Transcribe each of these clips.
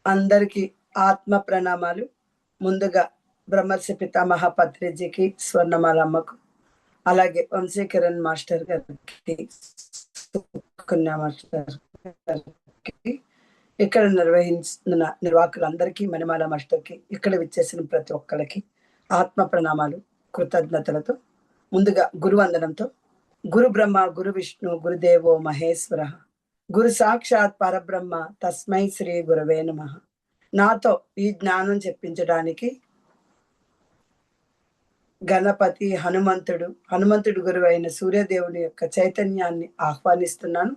అందరికీ ఆత్మ ప్రణామాలు. ముందుగా బ్రహ్మర్షి పితామహ పత్రిజీకి, స్వర్ణమాలమ్మకు, అలాగే వంశీకిరణ్ మాస్టర్ గారికి, సుకన్య మాస్టర్ గారికి, ఇక్కడ నిర్వహిస్తున్న నిర్వాహకులందరికీ, మణిమాల మాస్టర్కి, ఇక్కడ విచ్చేసిన ప్రతి ఒక్కరికి ఆత్మ ప్రణామాలు, కృతజ్ఞతలతో ముందుగా గురువందనంతో. గురు బ్రహ్మ, గురు విష్ణు, గురుదేవో మహేశ్వర, గురు సాక్షాత్ పరబ్రహ్మ, తస్మై శ్రీ గురవే నమః. నాతో ఈ జ్ఞానం చెప్పించడానికి గణపతి, హనుమంతుడు గురువు అయిన సూర్యదేవుని యొక్క చైతన్యాన్ని ఆహ్వానిస్తున్నాను.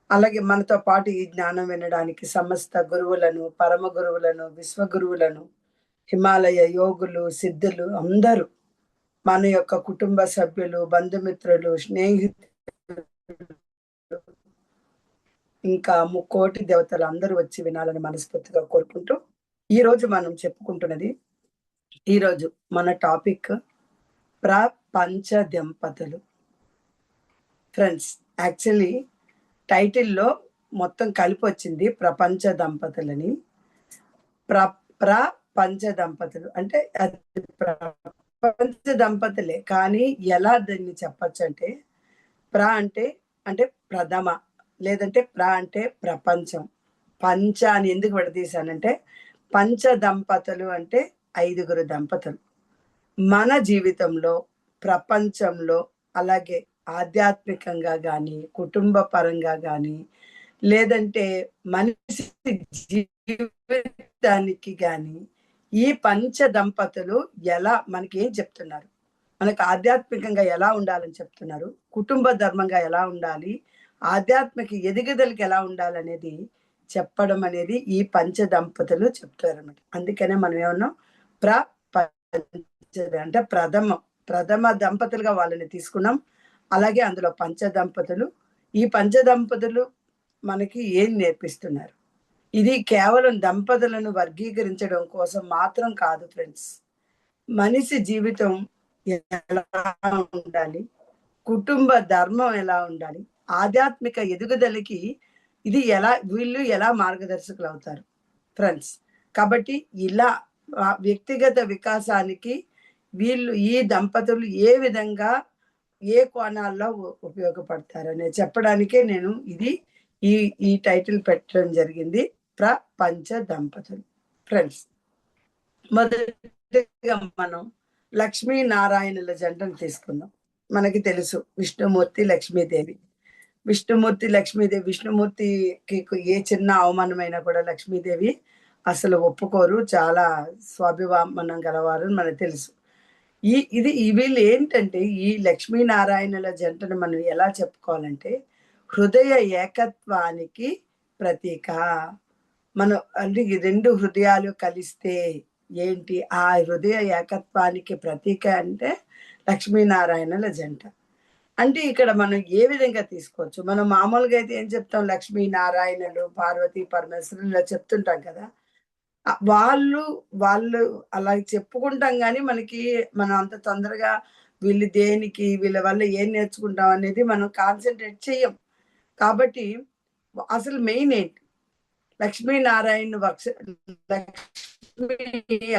అలాగే మనతో పాటు ఈ జ్ఞానం వినడానికి సమస్త గురువులను, పరమ గురువులను, విశ్వగురువులను, హిమాలయ యోగులు, సిద్ధులు అందరూ, మన యొక్క కుటుంబ సభ్యులు, బంధుమిత్రులు, స్నేహితులు, ఇంకా ముక్కోటి దేవతలు అందరూ వచ్చి వినాలని మనస్ఫూర్తిగా కోరుకుంటూ, ఈరోజు మనం చెప్పుకుంటున్నది, ఈరోజు మన టాపిక్ ప్రపంచ దంపతులు. ఫ్రెండ్స్, యాక్చువల్లీ టైటిల్లో మొత్తం కలిపి వచ్చింది ప్రపంచ దంపతులని. ప్రపంచ దంపతులు అంటే అది ప్రపంచ దంపతులే, కానీ ఎలా దాన్ని చెప్పచ్చు అంటే అంటే ప్రథమ, లేదంటే అంటే ప్రపంచం. పంచ అని ఎందుకు విడదీశానంటే, పంచ దంపతులు అంటే 5 దంపతులు. మన జీవితంలో, ప్రపంచంలో, అలాగే ఆధ్యాత్మికంగా కానీ, కుటుంబ పరంగా కానీ, లేదంటే మనిషి జీవితానికి కానీ ఈ పంచ దంపతులు ఎలా మనకి ఏం చెప్తున్నారు, మనకు ఆధ్యాత్మికంగా ఎలా ఉండాలని చెప్తున్నారు, కుటుంబ ధర్మంగా ఎలా ఉండాలి, ఆధ్యాత్మిక ఎదుగుదలకి ఎలా ఉండాలనేది చెప్పడం అనేది ఈ పంచ దంపతులు చెప్తారన్నమాట. అందుకనే మనం ఏమన్నాం, అంటే ప్రథమ దంపతులుగా వాళ్ళని తీసుకున్నాం. అలాగే అందులో పంచ దంపతులు, ఈ పంచ దంపతులు మనకి ఏం నేర్పిస్తున్నారు? ఇది కేవలం దంపతులను వర్గీకరించడం కోసం మాత్రం కాదు ఫ్రెండ్స్. మనిషి జీవితం ఎలా ఉండాలి, కుటుంబ ధర్మం ఎలా ఉండాలి, ఆధ్యాత్మిక ఎదుగుదలకి వీళ్ళు ఎలా మార్గదర్శకులు అవుతారు ఫ్రెండ్స్. కాబట్టి ఇలా వ్యక్తిగత వికాసానికి ఈ దంపతులు ఏ విధంగా, ఏ కోణాల్లో ఉపయోగపడతారనే చెప్పడానికే నేను ఈ టైటిల్ పెట్టడం జరిగింది, ప్రపంచ దంపతులు. ఫ్రెండ్స్, మొదటిగా మనం లక్ష్మీ నారాయణుల జంటను తీసుకుందాం. మనకి తెలుసు విష్ణుమూర్తి, లక్ష్మీదేవి. విష్ణుమూర్తికి ఏ చిన్న అవమానమైనా కూడా లక్ష్మీదేవి అసలు ఒప్పుకోరు, చాలా స్వాభిమానం గలవారు మనకు తెలుసు. వీళ్ళు ఏంటంటే, ఈ లక్ష్మీనారాయణుల జంటను మనం ఎలా చెప్పుకోవాలంటే, హృదయ ఏకత్వానికి ప్రతీక. మనం అంటే ఈ 2 హృదయాలు కలిస్తే ఏంటి, ఆ హృదయ ఏకత్వానికి ప్రతీక అంటే లక్ష్మీనారాయణుల జంట. అంటే ఇక్కడ మనం ఏ విధంగా తీసుకోవచ్చు? మనం మామూలుగా అయితే ఏం చెప్తాం, లక్ష్మీనారాయణులు, పార్వతీ పరమేశ్వరులు ఇలా చెప్తుంటాం కదా. వాళ్ళు అలా చెప్పుకుంటాం గానీ, మనం అంత తొందరగా వీళ్ళ వల్ల ఏం నేర్చుకుంటాం అనేది మనం కాన్సంట్రేట్ చెయ్యం. కాబట్టి అసలు మెయిన్ ఏంటి? లక్ష్మీ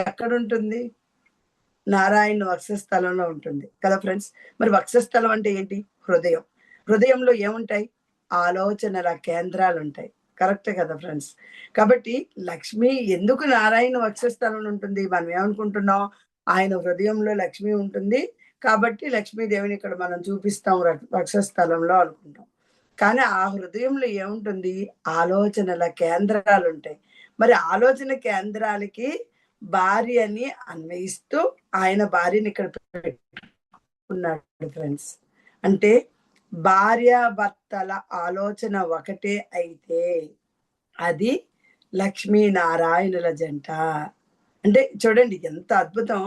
ఎక్కడుంటుంది? నారాయణ వక్షస్థలంలో ఉంటుంది కదా ఫ్రెండ్స్. మరి వక్షస్థలం అంటే ఏంటి? హృదయం. హృదయంలో ఏముంటాయి? ఆలోచనల కేంద్రాలు ఉంటాయి. కరెక్టే కదా ఫ్రెండ్స్. కాబట్టి లక్ష్మి ఎందుకు నారాయణ వక్షస్థలంలో ఉంటుంది? మనం ఏమనుకుంటున్నాం, ఆయన హృదయంలో లక్ష్మి ఉంటుంది కాబట్టి లక్ష్మీదేవిని ఇక్కడ మనం చూపిస్తాం వక్షస్థలంలో అనుకుంటాం. కానీ ఆ హృదయంలో ఏముంటుంది? ఆలోచనల కేంద్రాలు ఉంటాయి. మరి ఆలోచన కేంద్రాలకి భార్యని అన్వయిస్తూ ఆయన భార్యని ఇక్కడ పెట్టుకున్నాడు ఫ్రెండ్స్. అంటే భార్యాభర్తల ఆలోచన ఒకటే అయితే అది లక్ష్మీనారాయణుల జంట. అంటే చూడండి ఎంత అద్భుతం.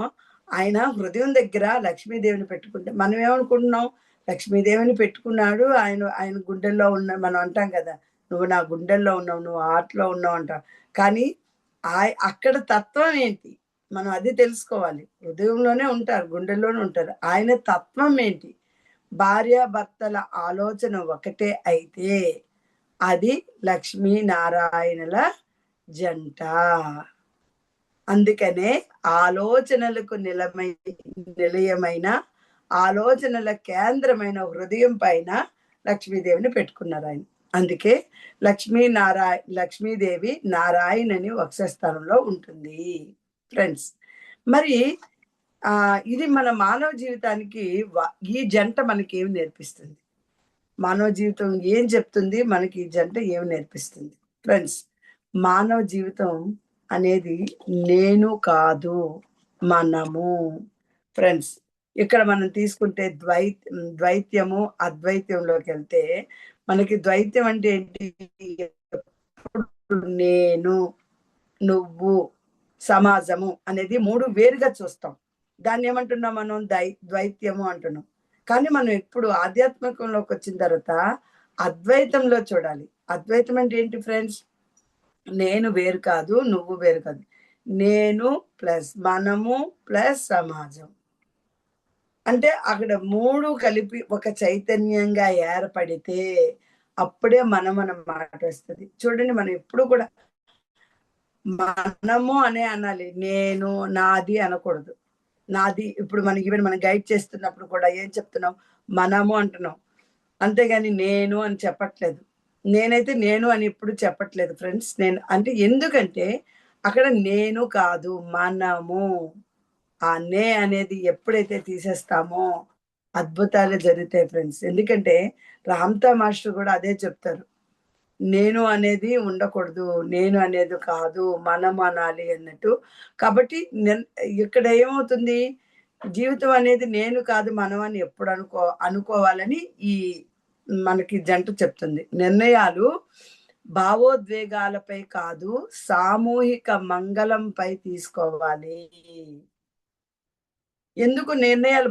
ఆయన హృదయం దగ్గర లక్ష్మీదేవిని పెట్టుకుంటే మనం ఏమనుకుంటున్నాం, లక్ష్మీదేవిని పెట్టుకున్నాడు, ఆయన గుండెల్లో ఉన్న, మనం అంటాం కదా, నువ్వు నా గుండెల్లో ఉన్నావు, నువ్వు హార్ట్లో ఉన్నావు అంటాం. కానీ అక్కడ తత్వం ఏంటి, మనం అది తెలుసుకోవాలి. హృదయంలోనే ఉంటారు, గుండెల్లోనే ఉంటారు. ఆయన తత్వం ఏంటి? భార్యాభర్తల ఆలోచన ఒకటే అయితే అది లక్ష్మీనారాయణుల జంట. అందుకనే ఆలోచనలకు నిలయమైన ఆలోచనల కేంద్రమైన హృదయం పైన లక్ష్మీదేవిని పెట్టుకున్నారు ఆయన. అందుకే లక్ష్మీదేవి నారాయణని వక్షస్థలంలో ఉంటుంది ఫ్రెండ్స్. మరి ఇది మన మానవ జీవితానికి ఈ జంట మనకి ఏమి నేర్పిస్తుంది? మానవ జీవితం ఏం చెప్తుంది? మనకి ఈ జంట ఏమి నేర్పిస్తుంది ఫ్రెండ్స్? మానవ జీవితం అనేది నేను కాదు, మనము. ఫ్రెండ్స్, ఇక్కడ మనం తీసుకుంటే ద్వైత్యము అద్వైత్యంలోకి వెళ్తే మనకి ద్వైత్యం అంటే ఏంటి? నేను, నువ్వు, సమాజము అనేది 3 వేరుగా చూస్తాం. దాన్ని ఏమంటున్నాం మనం? ద్వైత్యము అంటున్నాం. కానీ మనం ఎప్పుడు ఆధ్యాత్మికంలోకి వచ్చిన తర్వాత అద్వైతంలో చూడాలి. అద్వైతం అంటే ఏంటి ఫ్రెండ్స్? నేను వేరు కాదు, నువ్వు వేరు కాదు. నేను ప్లస్ మనము ప్లస్ సమాజం. అంటే అక్కడ 3 కలిపి ఒక చైతన్యంగా ఏర్పడితే అప్పుడే మనం మాట వస్తుంది. చూడండి, మనం ఎప్పుడు కూడా మనము అనే అనాలి, నేను నాది అనకూడదు. నాది ఇప్పుడు మనకి ఈవెన్ మనం గైడ్ చేస్తున్నప్పుడు కూడా ఏం చెప్తున్నాం? మనము అంటున్నాం, అంతేగాని నేను అని చెప్పట్లేదు. నేనైతే నేను అని ఎప్పుడు చెప్పట్లేదు ఫ్రెండ్స్. నేను అంటే ఎందుకంటే అక్కడ నేను కాదు, మనము. ఆ నే అనేది ఎప్పుడైతే తీసేస్తామో అద్భుతాలు జరుగుతాయి ఫ్రెండ్స్. ఎందుకంటే రామ్తా మాస్టర్ కూడా అదే చెప్తారు, నేను అనేది ఉండకూడదు, నేను అనేది కాదు, మనం అనాలి అన్నట్టు. కాబట్టి ఇక్కడ ఏమవుతుంది? జీవితం అనేది నేను కాదు మనం అని ఎప్పుడు అనుకోవాలని ఈ మనకి జంట చెప్తుంది. నిర్ణయాలు భావోద్వేగాలపై కాదు, సామూహిక మంగళంపై తీసుకోవాలి. ఎందుకు నిర్ణయాలు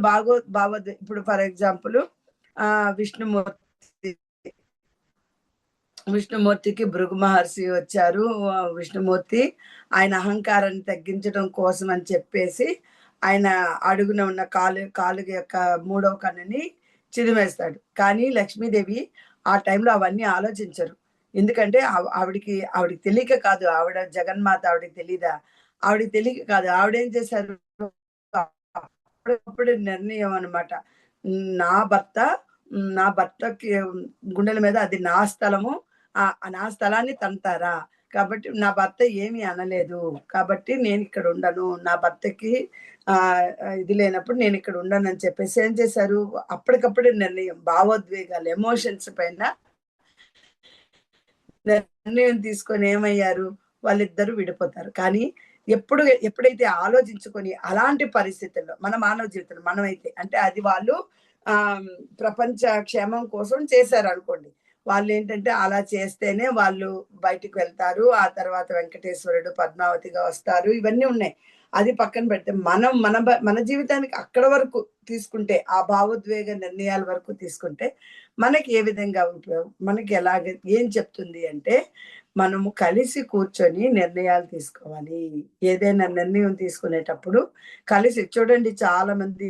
ఇప్పుడు ఫర్ ఎగ్జాంపుల్ విష్ణుమూర్తికి భృగు మహర్షి వచ్చారు. విష్ణుమూర్తి ఆయన అహంకారాన్ని తగ్గించడం కోసం అని చెప్పేసి ఆయన అడుగున ఉన్న కాలు యొక్క 3వ కన్నుని చిదిమేస్తాడు. కానీ లక్ష్మీదేవి ఆ టైంలో అవన్నీ ఆలోచించరు. ఎందుకంటే ఆవిడికి తెలియక కాదు, ఆవిడ జగన్మాత, ఆవిడకి తెలీదా? ఆవిడకి తెలియక కాదు. ఆవిడేం చేశారు? అప్పుడప్పుడు నిర్ణయం అనమాట. నా భర్తకి గుండెల మీద అది నా స్థలము, నా స్థలాన్ని తంటారా? కాబట్టి నా భర్త ఏమీ అనలేదు, కాబట్టి నేను ఇక్కడ ఉండను. నా భర్తకి ఇది లేనప్పుడు నేను ఇక్కడ ఉండను అని చెప్పేసి ఏం చేశారు? అప్పటికప్పుడే నిర్ణయం, భావోద్వేగాలు, ఎమోషన్స్ పైన నిర్ణయం తీసుకొని ఏమయ్యారు? వాళ్ళిద్దరూ విడిపోతారు. కానీ ఎప్పుడైతే ఆలోచించుకొని అలాంటి పరిస్థితుల్లో మన మానవ జీవితంలో మనమైతే అంటే అది వాళ్ళు ప్రపంచ క్షేమం కోసం చేశారు అనుకోండి. వాళ్ళు ఏంటంటే అలా చేస్తేనే వాళ్ళు బయటికి వెళ్తారు. ఆ తర్వాత వెంకటేశ్వరుడు పద్మావతిగా వస్తారు. ఇవన్నీ ఉన్నాయి. అది పక్కన పెడితే మనం మన జీవితానికి అక్కడ వరకు తీసుకుంటే, ఆ భావోద్వేగ నిర్ణయాల వరకు తీసుకుంటే మనకి ఏ విధంగా మనకి ఏం చెప్తుంది అంటే మనము కలిసి కూర్చొని నిర్ణయాలు తీసుకోవాలి. ఏదైనా నిర్ణయం తీసుకునేటప్పుడు కలిసి చూడండి, చాలా మంది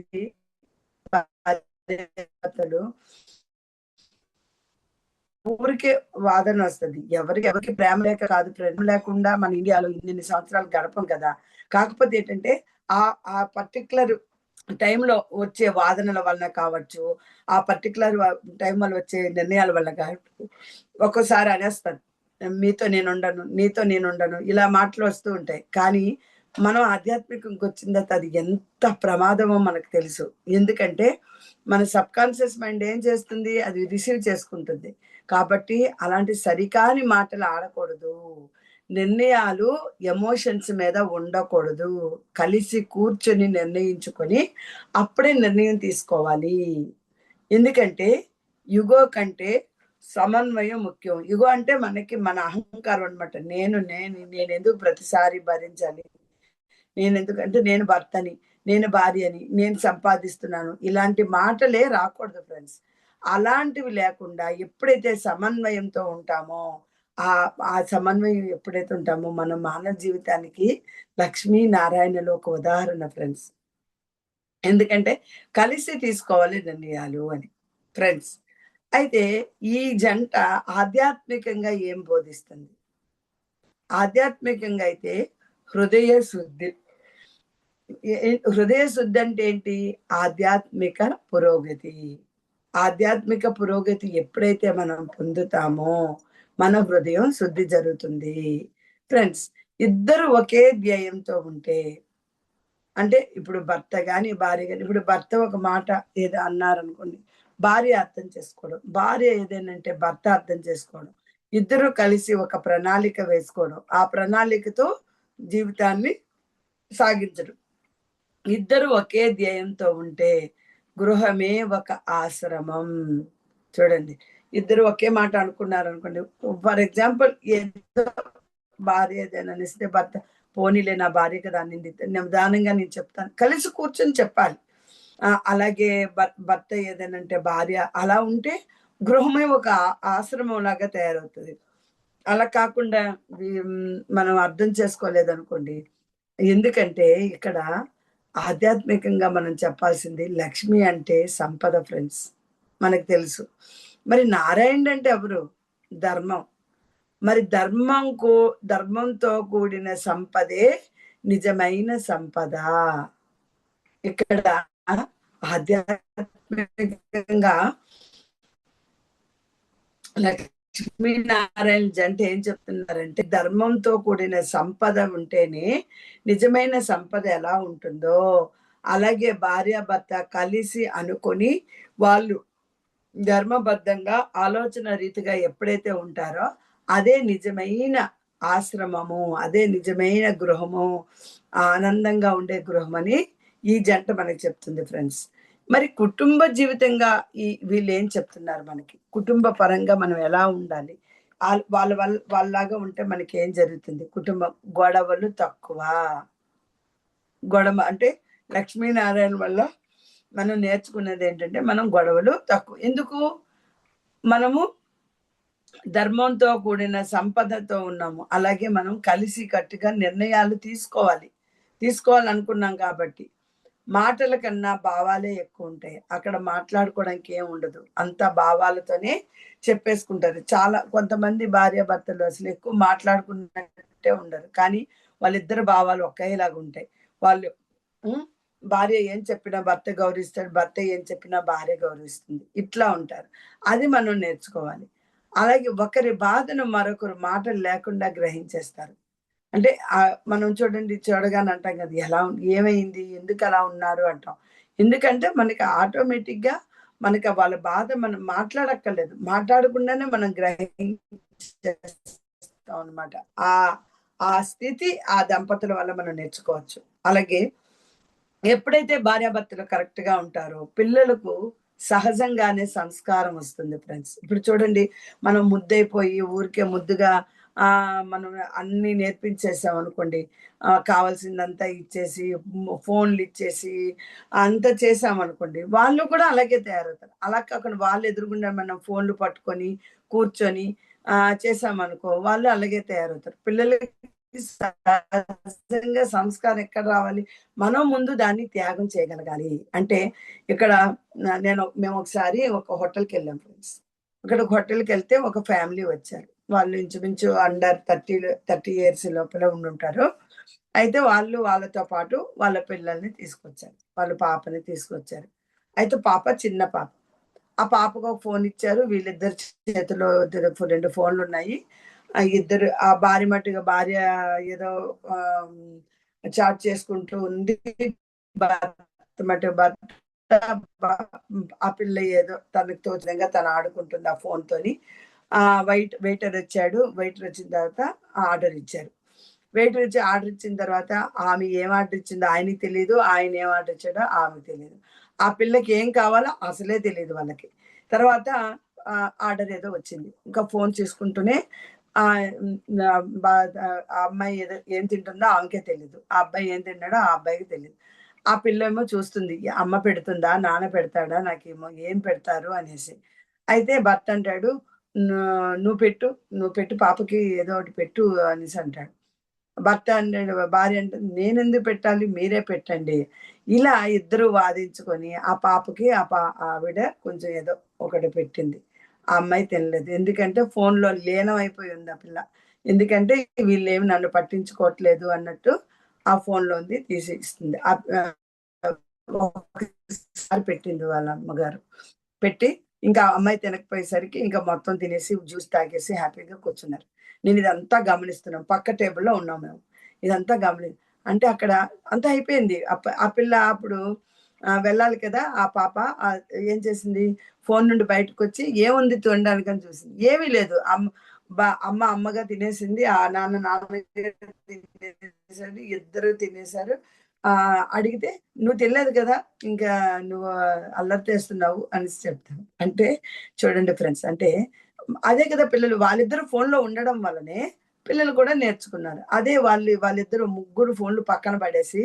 ఊరికే వాదన వస్తుంది. ఎవరికి ప్రేమ లేక కాదు, ప్రేమ లేకుండా మన ఇండియాలో ఇన్ని సంవత్సరాలు గడపం కదా. కాకపోతే ఏంటంటే ఆ పర్టికులర్ టైంలో వచ్చే వాదనల వలన కావచ్చు, ఆ పర్టికులర్ టైంలో వచ్చే నిర్ణయాల వల్ల కావచ్చు, ఒక్కోసారి అనేస్తాను, మీతో నేనుండను, నీతో నేనుండను, ఇలా మాటలు వస్తూ ఉంటాయి. కానీ మనం ఆధ్యాత్మికంకి వచ్చిన తర్వాత అది ఎంత ప్రమాదమో మనకు తెలుసు. ఎందుకంటే మన సబ్ కాన్షియస్ మైండ్ ఏం చేస్తుంది? అది రిసీవ్ చేసుకుంటుంది. కాబట్టి అలాంటి సరికాని మాటలు ఆడకూడదు. నిర్ణయాలు ఎమోషన్స్ మీద ఉండకూడదు. కలిసి కూర్చొని నిర్ణయించుకొని అప్పుడే నిర్ణయం తీసుకోవాలి. ఎందుకంటే యుగో కంటే సమన్వయం ముఖ్యం. యుగో అంటే మనకి మన అహంకారం అనమాట. నేను ఎందుకు ప్రతిసారి భరించాలి? ఎందుకంటే నేను భర్తని, నేను భార్యని, నేను సంపాదిస్తున్నాను, ఇలాంటి మాటలే రాకూడదు ఫ్రెండ్స్. అలాంటివి లేకుండా ఎప్పుడైతే సమన్వయంతో ఉంటామో, ఆ సమన్వయం ఎప్పుడైతే ఉంటామో మన మానవ జీవితానికి లక్ష్మీ నారాయణలో ఒక ఉదాహరణ ఫ్రెండ్స్. ఎందుకంటే కలిసి తీసుకోవాలి నిర్ణయాలు అని ఫ్రెండ్స్. అయితే ఈ జంట ఆధ్యాత్మికంగా ఏం బోధిస్తుంది? ఆధ్యాత్మికంగా అయితే హృదయ శుద్ధి. హృదయ శుద్ధి అంటే ఏంటి? ఆధ్యాత్మిక పురోగతి. ఆధ్యాత్మిక పురోగతి ఎప్పుడైతే మనం పొందుతామో, మన హృదయం శుద్ధి జరుగుతుంది. ఫ్రెండ్స్, ఇద్దరు ఒకే ధ్యేయంతో ఉంటే, అంటే ఇప్పుడు భర్త గాని, భార్య గాని, ఇప్పుడు భర్త ఒక మాట ఏదో అన్నారనుకోండి, భార్య అర్థం చేసుకోవడం. భార్య ఏదేనంటే భర్త అర్థం చేసుకోవడం. ఇద్దరు కలిసి ఒక ప్రణాళిక వేసుకోవడం. ఆ ప్రణాళికతో జీవితాన్ని సాగించడం. ఇద్దరు ఒకే ధ్యేయంతో ఉంటే గృహమే ఒక ఆశ్రమం. చూడండి, ఇద్దరు ఒకే మాట అనుకున్నారనుకోండి. ఫర్ ఎగ్జాంపుల్ ఏదో భార్య ఏదైనా అనిస్తే భర్త, పోనీలే నా భార్య కదా అనింది, నిదానంగా నేను చెప్తాను. కలిసి కూర్చొని చెప్పాలి. అలాగే భర్త ఏదైనా అంటే భార్య అలా ఉంటే గృహమే ఒక ఆశ్రమం లాగా తయారవుతది. అలా కాకుండా మనం అర్థం చేసుకోలేదనుకోండి. ఎందుకంటే ఇక్కడ ఆధ్యాత్మికంగా మనం చెప్పాల్సింది, లక్ష్మి అంటే సంపద ఫ్రెండ్స్. మనకు తెలుసు. మరి నారాయణుడంటే ఎవరు? ధర్మం. మరి ధర్మంతో కూడిన సంపదే నిజమైన సంపద. ఇక్కడ ఆధ్యాత్మికంగా లక్ష్మీనారాయణ జంట ఏం చెప్తున్నారంటే, ధర్మంతో కూడిన సంపద ఉంటేనే నిజమైన సంపద ఎలా ఉంటుందో, అలాగే భార్యాభర్త కలిసి అనుకొని వాళ్ళు ధర్మబద్ధంగా ఆలోచన రీతిగా ఎప్పుడైతే ఉంటారో అదే నిజమైన ఆశ్రమము, అదే నిజమైన గృహము, ఆనందంగా ఉండే గృహం అని ఈ జంట మనకి చెప్తుంది ఫ్రెండ్స్. మరి కుటుంబ జీవితంగా వీళ్ళేం చెప్తున్నారు మనకి? కుటుంబ పరంగా మనం ఎలా ఉండాలి? వాళ్ళలాగా ఉంటే మనకేం జరుగుతుంది? కుటుంబం గొడవలు తక్కువ. గొడవ అంటే లక్ష్మీనారాయణ వల్ల మనం నేర్చుకున్నది ఏంటంటే, మనం గొడవలు తక్కువ. ఎందుకు? మనము ధర్మంతో కూడిన సంపదతో ఉన్నాము. అలాగే మనం కలిసి కట్టుగా నిర్ణయాలు తీసుకోవాలనుకున్నాం కాబట్టి. మాటల కన్నా భావాలే ఎక్కువుంటాయి. అక్కడ మాట్లాడుకోవడానికి ఏం ఉండదు. అంతా భావాలతోనే చెప్పేసుకుంటారు. చాలా కొంతమంది భార్యాభర్తలు అసలు ఎక్కువ మాట్లాడుకున్నట్టే ఉండరు. కానీ వాళ్ళిద్దరి భావాలు ఒకేలాగుంటాయి. వాళ్ళు హ్మ్. భార్య ఏం చెప్పినా భర్త గౌరవిస్తాడు. భర్త ఏం చెప్పినా భార్య గౌరవిస్తుంది. ఇట్లా ఉంటారు. అది మనం నేర్చుకోవాలి. అలాగే ఒకరి బాధను మరొకరు మాటలు లేకుండా గ్రహించేస్తారు. అంటే మనం చూడండి, చూడగానే అంటాం కదా! ఏమైంది? ఎందుకలా ఉన్నారు అంటాం. ఎందుకంటే మనకి ఆటోమేటిక్‌గా మనకి వాళ్ళ బాధ మనం మాట్లాడక్కర్లేదు. మాట్లాడకుండానే మనం గ్రహించేస్తాం అనమాట. ఆహ్, ఆ స్థితి ఆ దంపతుల వల్ల మనం నేర్చుకోవచ్చు. అలాగే ఎప్పుడైతే భార్యాభర్తలు కరెక్ట్‌గా ఉంటారో, పిల్లలకు సహజంగానే సంస్కారం వస్తుంది ఫ్రెండ్స్. ఇప్పుడు చూడండి, మనం ముద్దైపోయి ఊరికే ముద్దుగా మనం అన్నీ నేర్పించేసామనుకోండి, కావాల్సిందంతా ఇచ్చేసి, ఫోన్‌లిచ్చేసి అంతా చేశామనుకోండి, వాళ్ళు కూడా అలాగే తయారవుతారు. అలా కాకుండా వాళ్ళు ఎదురుగుండా మనం ఫోన్‌లు పట్టుకొని, కూర్చొని చేశామనుకో, వాళ్ళు అలాగే తయారవుతారు. పిల్లలకి సహజంగా సంస్కారం ఎక్కడ రావాలి? మనం ముందు దాన్ని త్యాగం చేయగలగాలి. అంటే ఇక్కడ మేము ఒకసారి ఒక హోటల్‌కెళ్ళాం ఫ్రెండ్స్. అక్కడ ఒక హోటల్‌కెళ్తే ఒక ఫ్యామిలీ వచ్చారు. వాళ్ళు ఇంచుమించు అండర్ 30 ఇయర్స్ లోపల ఉండుంటారు. అయితే వాళ్ళు వాళ్ళతో పాటు వాళ్ళ పిల్లల్ని తీసుకొచ్చారు. వాళ్ళ పాపని తీసుకొచ్చారు. అయితే పాప చిన్న పాప. ఆ పాపకు ఒక ఫోన్ ఇచ్చారు. వీళ్ళిద్దరి చేతిలో 2 ఫోన్‌లున్నాయి. ఇద్దరు భార్య మట్టుగా భార్య ఏదో ఆహ్, చాట్ చేసుకుంటూ ఉంది. భర్త మట్టుకు భర్త బ ఆ పిల్ల ఏదో తనకు తోచిన విధంగా తను ఆడుకుంటుంది ఆ ఫోన్‌తోని. వెయిటరొచ్చాడు. వెయిటరొచ్చిన తర్వాత ఆర్డర్ ఇచ్చారు. వెయిటరొచ్చి ఆర్డర్ ఇచ్చిన తర్వాత ఆమె ఏం ఆర్డర్ ఇచ్చిందో ఆయనకి తెలీదు. ఆయన ఏం ఆర్డర్ ఇచ్చాడో ఆమెకు తెలీదు. ఆ పిల్లకి ఏం కావాలో అసలే తెలీదు వాళ్ళకి. తర్వాత ఆర్డర్ ఏదో వచ్చింది. ఇంకా ఫోన్ చూసుకుంటూనే ఆహ్, హ్మ్. ఆ అమ్మాయి ఏదో ఏం తింటుందో ఆమెకే తెలీదు. ఆ అబ్బాయి ఏం తిన్నాడో ఆ అబ్బాయికి తెలీదు. ఆ పిల్లేమో చూస్తుంది. అమ్మ పెడుతుందా? నాన్న పెడతాడా? నాకేమో ఏం పెడతారు అనేసి. అయితే భర్త అంటాడు, "ను నువ్వు పెట్టు, నువ్వు పెట్టు పాపకి ఏదో ఒకటి పెట్టు" అనేసి అంటాడు. భర్త అంటాడు, భార్య అంటుంది, "నేనెందుకు పెట్టాలి? మీరే పెట్టండి." ఇలా ఇద్దరు వాదించుకొని ఆ పాపకి ఆవిడ కొంచెం ఏదో ఒకటి పెట్టింది. ఆ అమ్మాయి తినలేదు. ఎందుకంటే ఫోన్‌లో లీనం అయిపోయి ఉంది ఆ పిల్ల. ఎందుకంటే వీళ్ళేమి నన్ను పట్టించుకోవట్లేదు అన్నట్టు ఆ ఫోన్‌లోంది తీసి ఇస్తుంది. ఒకసారి పెట్టింది వాళ్ళ అమ్మగారు. పెట్టి ఇంకా ఆ అమ్మాయి తినకపోయేసరికి ఇంకా మొత్తం తినేసి జ్యూస్ తాగేసి హ్యాపీగా కూర్చున్నారు. నేను ఇదంతా గమనిస్తున్నాం. పక్క టేబుల్‌లో ఉన్నాం మేము. ఇదంతా అంటే అక్కడ అంతా అయిపోయింది. ఆ పిల్ల అప్పుడు వెళ్ళాలి కదా! ఆ పాప ఏం చేసింది? ఫోను నుండి బయటకొచ్చి ఏముంది తినడానికని చూసింది. ఏమీ లేదు. అమ్మగా తినేసింది. నాన్నగా తినేసాడు. ఇద్దరు తినేసారు. అడిగితే "నువ్వు తినలేదు కదా! ఇంకా నువ్వు అల్లరి చేస్తున్నావు" అనేసి చెప్తాను. అంటే చూడండి ఫ్రెండ్స్, అంటే అదే కదా పిల్లలు వాళ్ళిద్దరూ ఫోన్‌లో ఉండడం వల్లనే పిల్లలు కూడా నేర్చుకున్నారు. అదే వాళ్ళిద్దరూ ముగ్గురు ఫోన్‌లు పక్కన పడేసి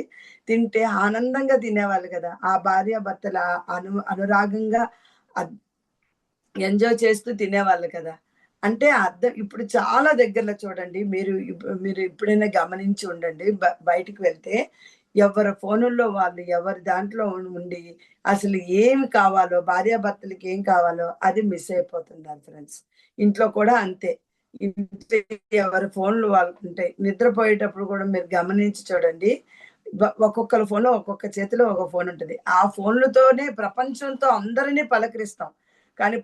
తింటే ఆనందంగా తినేవాళ్ళు కదా! ఆ భార్యాభర్తల అనురాగంగా అద్ ఎంజాయ్ చేస్తూ తినేవాళ్ళు కదా! అంటే అర్థం ఇప్పుడు చాలా దగ్గరలో చూడండి. మీరు ఎప్పుడైనా గమనించి ఉండండి. బయటికి వెళ్తే ఎవరి ఫోనుల్లో వాళ్ళు ఎవరి దాంట్లో ఉండి అసలు ఏమి కావాలో భార్యాభర్తలకి ఏం కావాలో అది మిస్ అయిపోతున్నారు ఫ్రెండ్స్. ఇంట్లో కూడా అంతే. ఇంట్లో ఎవరి ఫోన్లు వాళ్ళకుంటాయి. నిద్రపోయేటప్పుడు కూడా మీరు గమనించి చూడండి. ఒక్కొక్కళ్ళ ఫోన్‌లో ఒక్కొక్క చేతిలో ఒక ఫోన్ ఉంటది. ఆ ఫోన్‌లతోనే ప్రపంచంతో అందరిని పలకరిస్తాం. కానీ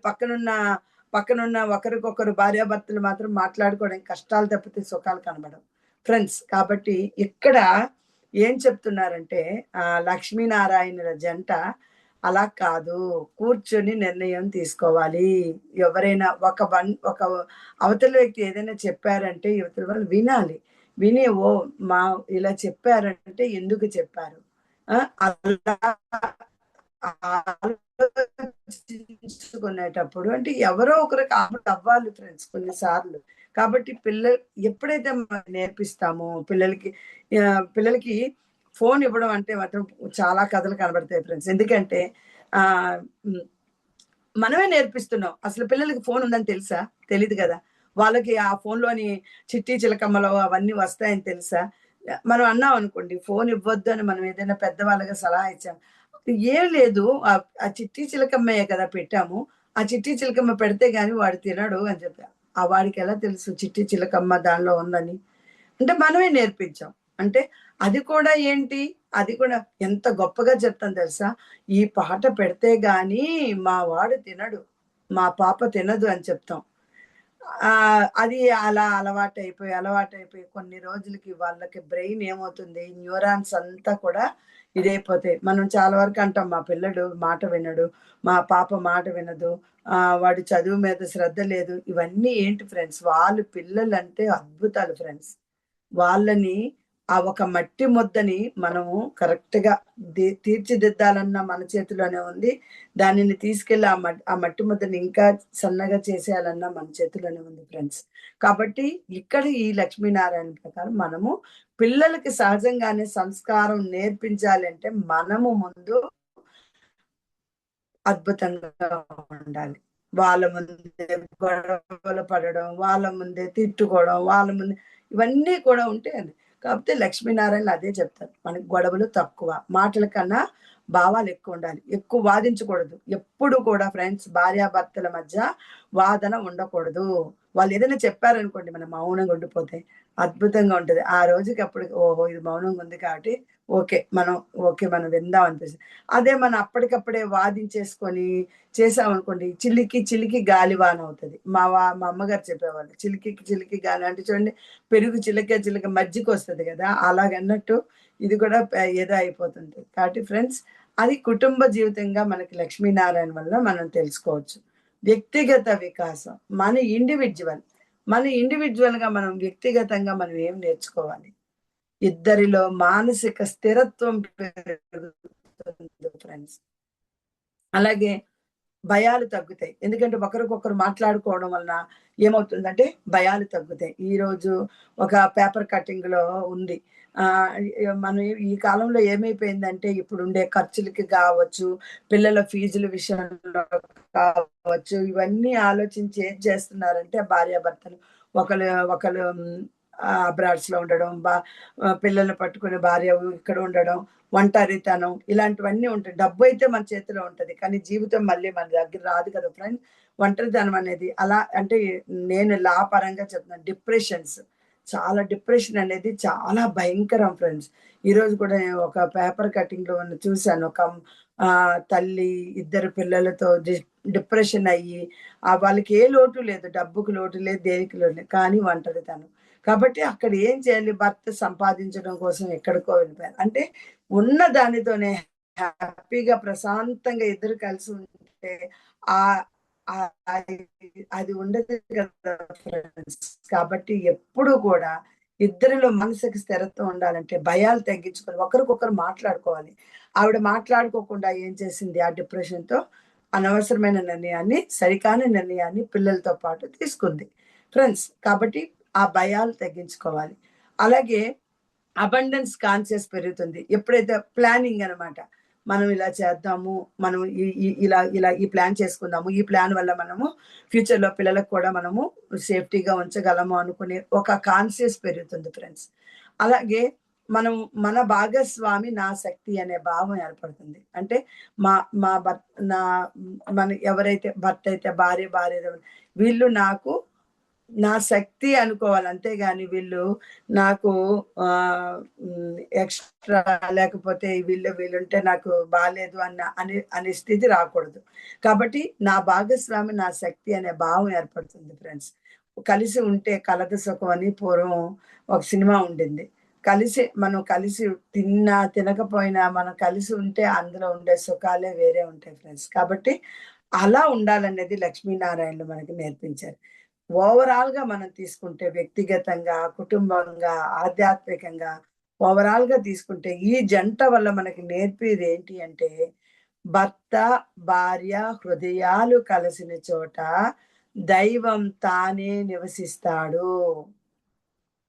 పక్కనున్న ఒకరికొకరు భార్యాభర్తలు మాత్రం మాట్లాడుకోవడానికి కష్టాలు తప్పితే సుఖాలు కనబడవు. ఫ్రెండ్స్, కాబట్టి ఇక్కడ ఏం చెప్తున్నారంటే లక్ష్మీనారాయణుల జంట అలా కాదు. కూర్చొని నిర్ణయం తీసుకోవాలి. ఎవరైనా ఒక అవతల వ్యక్తి ఏదైనా చెప్పారంటే ఇవతల వాళ్ళు వినాలి. విని మా ఇలా చెప్పారంటే ఎందుకు చెప్పారు? అలా ఆలోచించుకునేటప్పుడు అంటే ఎవరో ఒకరికి అవ్వాలి ఫ్రెండ్స్ కొన్ని సార్లు. కాబట్టి ఎప్పుడైతే మనం నేర్పిస్తామో పిల్లలకి ఫోన్ ఇవ్వడం అంటే మాత్రం చాలా కథలు కనబడతాయి ఫ్రెండ్స్. ఎందుకంటే ఆహ్, హ్మ్. మనమే నేర్పిస్తున్నాం. అసలు పిల్లలకి ఫోన్ ఉందని తెలుసా? తెలీదు గదా! వాళ్ళకి ఆ ఫోన్‌లోని చిట్టి చిలకమ్మలు అవన్నీ వస్తాయని తెలుసా? మనం అన్నాం అనుకోండి, ఫోన్ ఇవ్వద్దు అని మనం ఏదైనా పెద్దవాళ్ళగా సలహా ఇచ్చాం. ఏం లేదు. ఆ చిట్టి చిలకమ్మయ్యే కదా పెట్టాము. ఆ చిట్టి చిలకమ్మ పెడితే గాని వాడు తినడు అని చెప్పా. వాడికెలా తెలుసు చిట్టి చిలకమ్మ దానిలో ఉందని? అంటే మనమే నేర్పించాం. అంటే అది కూడా ఏంటి? అది కూడా ఎంత గొప్పగా చెప్తాను తెలుసా? ఈ పాట పెడితే గాని మా వాడు తినడు. మా పాప తినదు అని చెప్తాం. అది అలా అలవాటైపోయి కొన్ని రోజులకి వాళ్ళకి బ్రెయిన్ ఏమవుతుంది, న్యూరాన్స్ అంతా కూడా ఇదైపోతాయి. మనం చాలా వరకు అంటాం, మా పిల్లడు మాట వినడు, మా పాప మాట వినదు, వాడు చదువు మీద శ్రద్ధ లేదు. ఇవన్నీ ఏంటి ఫ్రెండ్స్, వాళ్ళు పిల్లలంటే అద్భుతాలు ఫ్రెండ్స్. వాళ్ళని ఆ ఒక మట్టి ముద్దని మనము కరెక్ట్‌గా తీర్చిదిద్దాలన్న మన చేతిలోనే ఉంది. దానిని తీసుకెళ్ళి ఆ మట్టి ముద్దని ఇంకా సన్నగా చేసేయాలన్నా మన చేతిలోనే ఉంది ఫ్రెండ్స్. కాబట్టి ఇక్కడ ఈ లక్ష్మీనారాయణ ప్రకారం మనము పిల్లలకి సహజంగానే సంస్కారం నేర్పించాలి అంటే మనము ముందు అద్భుతంగా ఉండాలి. వాళ్ళ ముందే గొడవలు పడడం, వాళ్ళ ముందే తిట్టుకోవడం, వాళ్ళ ముందే ఇవన్నీ కూడా ఉంటే అది. కాపోతే లక్ష్మీనారాయణలు అదే చెప్తారు. మనకి గొడవలు తక్కువ. మాటల కన్నా భావాలెక్కువుండాలి. ఎక్కువ వాదించకూడదు. ఎప్పుడు కూడా ఫ్రెండ్స్ భార్యాభర్తల మధ్య వాదన ఉండకూడదు. వాళ్ళేదైనా చెప్పారనుకోండి మనం మౌనంగా ఉండిపోతే అద్భుతంగా ఉంటది. ఆ రోజుకి అప్పటికి ఓహో! ఇది మౌనంగా ఉంది కాబట్టి ఓకే. మనం విందాం అనిపిస్తది. అదే మనం అప్పటికప్పుడే వాదించేసుకొని చేసామనుకోండి, చిలికి గాలివాన అవుతది. మా అమ్మగారు చెప్పేవాళ్ళు. చిలికి గాలి అంటే చూడండి, పెరుగు చిలక మజ్జిగొస్తది గదా! అలాగన్నట్టు ఇది కూడా ఏదో అయిపోతుంది. కాబట్టి ఫ్రెండ్స్, అది కుటుంబ జీవితంగా మనకి లక్ష్మీనారాయణ వల్ల మనం తెలుసుకోవచ్చు. వ్యక్తిగత వికాసం. మన ఇండివిడ్యువల్‌గా మనం వ్యక్తిగతంగా మనం ఏం నేర్చుకోవాలి? ఇద్దరిలో మానసిక స్థిరత్వం పెరుగుతుంది ఫ్రెండ్స్. అలాగే భయాలు తగ్గుతాయి. ఎందుకంటే ఒకరికొకరు మాట్లాడుకోవడం వలన ఏమవుతుందంటే భయాలు తగ్గుతాయి. ఈరోజు ఒక పేపర్ కటింగ్‌లో ఉంది. ఆహ్, మనం ఈ కాలంలో ఏమైపోయిందంటే ఇప్పుడుండే ఖర్చులకి కావచ్చు, పిల్లల ఫీజుల విషయంలో కావచ్చు, ఇవన్నీ ఆలోచించి ఏం చేస్తున్నారంటే భార్యాభర్తలు ఒకళ్ళు ఒకళ్ళు అబ్రాడ్స్‌లో ఉండడం, పిల్లల్ని పట్టుకొని భార్య ఇక్కడ ఉండడం, ఒంటరితనం ఇలాంటివన్నీ ఉంటాయి. డబ్బయితే మన చేతిలో ఉంటది. కానీ జీవితం మళ్ళీ మన దగ్గర రాదు కదా ఫ్రెండ్. ఒంటరితనం అనేది అలా అంటే నేను లా పరంగా చెప్తున్నాను. డిప్రెషన్స్ చాలా డిప్రెషన్ అనేది చాలా భయంకరం ఫ్రెండ్స్. ఈరోజు కూడా నేను ఒక పేపర్ కటింగ్‌లో చూసాను. ఒక తల్లి ఇద్దరు పిల్లలతో డిప్రెషన్ అయ్యి వాళ్ళకి ఏ లోటు లేదు. డబ్బుకు లోటు లేదు, దేనికి లోటు లేదు. కానీ ఒంటరితనం. కాబట్టి అక్కడ ఏం చేయాలి? భర్త సంపాదించడం కోసం ఎక్కడికో వెళ్ళిపోయారు. అంటే ఉన్న దానితోనే హ్యాపీగా ప్రశాంతంగా ఇద్దరు కలిసి ఉంటే ఆహ్, అది అది ఉండదు కదా ఫ్రెండ్స్. కాబట్టి ఎప్పుడు కూడా ఇద్దరిలో మానసిక స్థిరత్వం ఉండాలంటే భయాలు తగ్గించుకొని ఒకరికొకరు మాట్లాడుకోవాలి. ఆవిడ మాట్లాడుకోకుండా ఏం చేసింది ఆ డిప్రెషన్‌తో అనవసరమైన నిర్ణయాన్ని, సరికాని నిర్ణయాన్ని పిల్లలతో పాటు తీసుకుంది. ఫ్రెండ్స్ కాబట్టి ఆ భయాలు తగ్గించుకోవాలి. అలాగే అబండెన్స్ కాన్షియస్ పెరుగుతుంది. ఎప్పుడైతే ప్లానింగ్ అనమాట. మనం ఇలా చేద్దాము. మనం ఈ ఈ ఇలా ఇలా ఈ ప్లాన్ చేసుకుందాము. ఈ ప్లాన్ వల్ల మనము ఫ్యూచర్‌లో పిల్లలకు కూడా మనము సేఫ్టీగా ఉంచగలము అనుకునే ఒక కాన్షియస్ పెరుగుతుంది ఫ్రెండ్స్. అలాగే మనం మన భాగస్వామి నా శక్తి అనే భావం ఏర్పడుతుంది. అంటే మా మా భర్త నా మన ఎవరైతే భర్త అయితే భార్య వీళ్ళు నాకు నా శక్తి అనుకోవాలి. అంతేగాని వీళ్ళు నాకు ఎక్స్‌ట్రా లేకపోతే వీళ్ళుంటే నాకు బాలేదు అనే స్థితి రాకూడదు. కాబట్టి నా భాగస్వామి నా శక్తి అనే భావం ఏర్పడుతుంది ఫ్రెండ్స్. కలిసి ఉంటే కలదు సుఖం అని పూర్వం ఒక సినిమా ఉండింది. మనం కలిసి తిన్నా, తినకపోయినా మనం కలిసి ఉంటే అందులో ఉండే సుఖాలే వేరే ఉంటాయి ఫ్రెండ్స్. కాబట్టి అలా ఉండాలనేది లక్ష్మీనారాయణలు మనకి నేర్పించారు. ఓవరాల్‌గా మనం తీసుకుంటే వ్యక్తిగతంగా, కుటుంబంగా, ఆధ్యాత్మికంగా ఓవరాల్‌గా తీసుకుంటే ఈ జంట వల్ల మనకి నేర్పేది ఏంటి అంటే భర్త, భార్య హృదయాలు కలిసిన చోట దైవం తానే నివసిస్తాడు.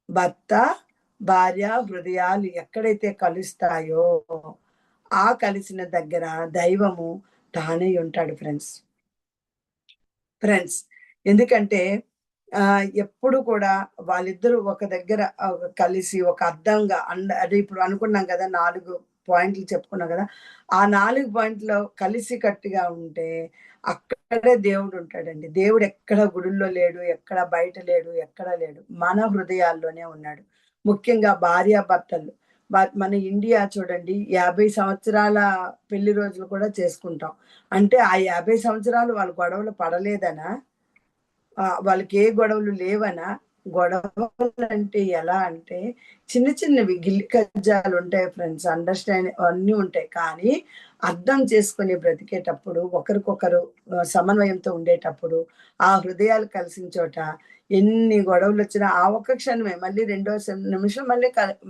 భర్త, భార్య హృదయాలు ఎక్కడైతే కలుస్తాయో ఆ కలిసిన దగ్గర దైవము తానే ఉంటాడు ఫ్రెండ్స్. ఫ్రెండ్స్. ఎందుకంటే ఎప్పుడు కూడా వాళ్ళిద్దరూ ఒక దగ్గర కలిసి ఒక అద్దంగా అదే ఇప్పుడు అనుకున్నాం కదా! 4 పాయింట్లు చెప్పుకున్నాం కదా! ఆ 4 పాయింట్‌లో కలిసికట్టుగా ఉంటే అక్కడే దేవుడుంటాడండి. దేవుడెక్కడ గుడుల్లో లేడు, ఎక్కడ బయట లేడు, ఎక్కడ లేడు. మన హృదయాల్లోనే ఉన్నాడు. ముఖ్యంగా భార్యాభర్తలు. మన ఇండియా చూడండి 50 సంవత్సరాల పెళ్లి రోజులు కూడా చేసుకుంటాం. అంటే ఆ 50 సంవత్సరాలు వాళ్ళు గొడవలు పడలేదనా? వాళ్ళకి ఏ గొడవలు లేవనా? గొడవలంటే ఎలా అంటే చిన్న చిన్నవి గిల్లి కజ్జాలుంటాయి ఫ్రెండ్స్. అన్నీ ఉంటాయి. కానీ అర్థం చేసుకొని బ్రతికేటప్పుడు ఒకరికొకరు సమన్వయంతో ఉండేటప్పుడు ఆ హృదయాలు కలిసిన చోట ఎన్ని గొడవలొచ్చినా ఆ ఒక్క క్షణమే మళ్ళీ రెండో నిమిషం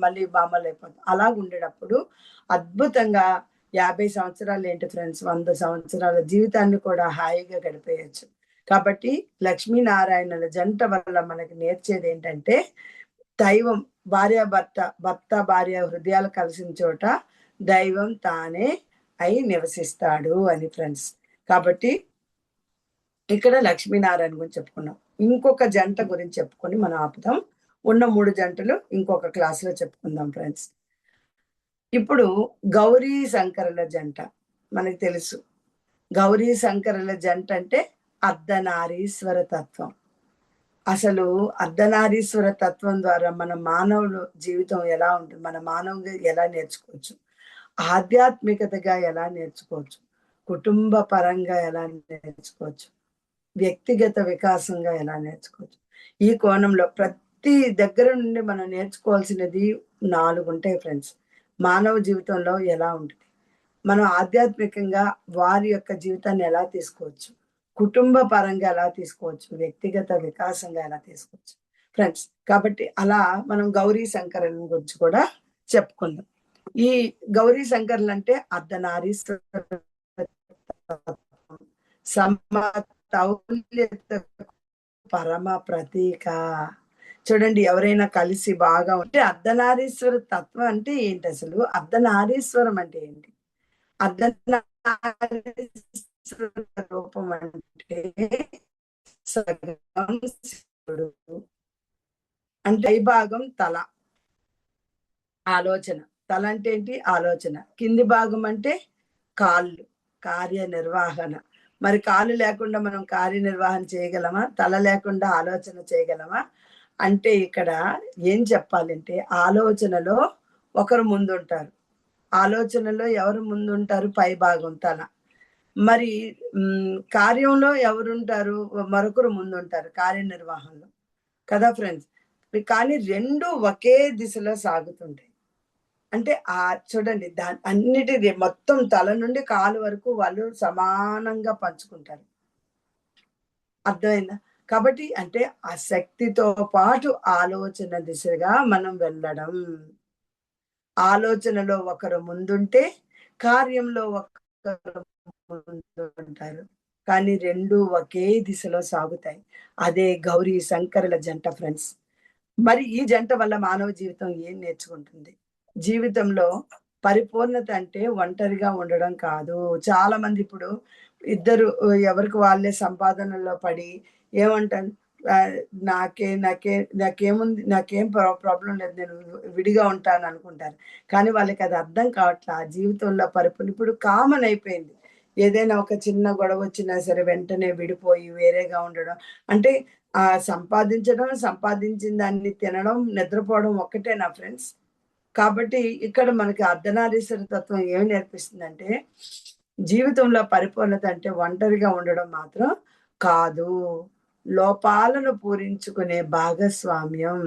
మళ్ళీ మామూలయిపోతాం. అలాగుండేటప్పుడు అద్భుతంగా 50 సంవత్సరాలేంటి ఫ్రెండ్స్ 100 సంవత్సరాల జీవితాన్ని కూడా హాయిగా గడిపేయొచ్చు. కాబట్టి లక్ష్మీనారాయణుల జంట వల్ల మనకి నేర్చేదేంటంటే దైవం భర్త, భార్య హృదయాలు కలిసిన చోట దైవం తానే అయి నివసిస్తాడు అని ఫ్రెండ్స్. కాబట్టి ఇక్కడ లక్ష్మీనారాయణ గురించి చెప్పుకున్నాం. ఇంకొక జంట గురించి చెప్పుకొని మనం ఆపుదాం. ఉన్న 3 జంటలు ఇంకొక క్లాస్‌లో చెప్పుకుందాం ఫ్రెండ్స్. ఇప్పుడు గౌరీ శంకరుల జంట మనకు తెలుసు. గౌరీ శంకరుల జంట అంటే అర్ధనారీశ్వర తత్వం. అసలు అర్ధనారీశ్వర తత్వం ద్వారా మన మానవులు జీవితం ఎలా ఉంటుంది? మన మానవుగా ఎలా నేర్చుకోవచ్చు? ఆధ్యాత్మికతగా ఎలా నేర్చుకోవచ్చు? కుటుంబ పరంగా ఎలా నేర్చుకోవచ్చు? వ్యక్తిగత వికాసంగా ఎలా నేర్చుకోవచ్చు? ఈ కోణంలో ప్రతి దగ్గర నుండి మనం నేర్చుకోవాల్సినది 4 ఉంటాయి ఫ్రెండ్స్. మానవ జీవితంలో ఎలా ఉంటది? మనం ఆధ్యాత్మికంగా వారి యొక్క జీవితాన్ని ఎలా తీసుకోవచ్చు? కుటుంబ పరంగా ఎలా తీసుకోవచ్చు? వ్యక్తిగత వికాసంగా ఎలా తీసుకోవచ్చు? ఫ్రెండ్స్ కాబట్టి అలా మనం గౌరీ శంకరుల గురించి కూడా చెప్పుకుందాం. ఈ గౌరీ శంకరులంటే అర్ధనారీశ్వర సమతౌల్యతకు పరమ ప్రతీక. చూడండి ఎవరైనా కలిసి బాగా ఉంటే అర్ధనారీశ్వర తత్వం అంటే ఏంటసలు? అర్ధనారీశ్వరం అంటే ఏంటి? అర్ధనారీశ్వర రూపం అంటే సగం శివుడు. అంటే పైభాగం తల. ఆలోచన. తల అంటే ఏంటి? ఆలోచన. కింది భాగం అంటే కాళ్ళు. కార్యనిర్వహణ. మరి కాళ్ళు లేకుండా మనం కార్యనిర్వహణ చేయగలమా? తల లేకుండా ఆలోచన చేయగలమా? అంటే ఇక్కడ ఏం చెప్పాలంటే ఆలోచనలో ఒకరు ముందుంటారు. ఆలోచనలో ఎవరు ముందుంటారు? పైభాగం తల. మరి కార్యంలో ఎవరుంటారు? మరొకరు ముందుంటారు కార్యనిర్వహణలో. కదా ఫ్రెండ్స్! కానీ 2 ఒకే దిశలో సాగుతుంటాయి. అంటే చూడండి అన్నిటిది మొత్తం తల నుండి కాలు వరకు వాళ్ళు సమానంగా పంచుకుంటారు. అర్థమైందా? కాబట్టి అంటే ఆ శక్తితో పాటు ఆలోచన దిశగా మనం వెళ్ళడం. ఆలోచనలో ఒకరు ముందుంటే, కార్యంలో ఒకరు ముందుంటారు. కానీ 2 ఒకే దిశలో సాగుతాయి. అదే గౌరీ శంకరుల జంట ఫ్రెండ్స్. మరి ఈ జంట వల్ల మానవ జీవితం ఏం నేర్చుకుంటుంది? జీవితంలో పరిపూర్ణత అంటే ఒంటరిగా ఉండడం కాదు. చాలా మంది ఇప్పుడు ఇద్దరు ఎవరికి వాళ్ళే సంపాదనలో పడి ఏమంటారు? ఆహ్, నాకేం ప్రాబ్లమ్ లేదు. నేను విడిగా ఉంటాననుకుంటారు. కానీ వాళ్ళకది అర్థం కావట్లా. జీవితంలో ఇప్పుడు కామన్ అయిపోయింది. ఏదైనా ఒక చిన్న గొడవొచ్చినా సరే వెంటనే విడిపోయి వేరేగా ఉండడం. అంటే సంపాదించడం, సంపాదించిన దాన్ని తినడం, నిద్రపోవడం ఒక్కటేనా ఫ్రెండ్స్? కాబట్టి ఇక్కడ మనకి అర్ధనారీశ్వర తత్వం ఏం నేర్పిస్తుందంటే, జీవితంలో పరిపూర్ణత అంటే ఒంటరిగా ఉండడం మాత్రం కాదు. లోపాలను పూరించుకునే భాగస్వామ్యం.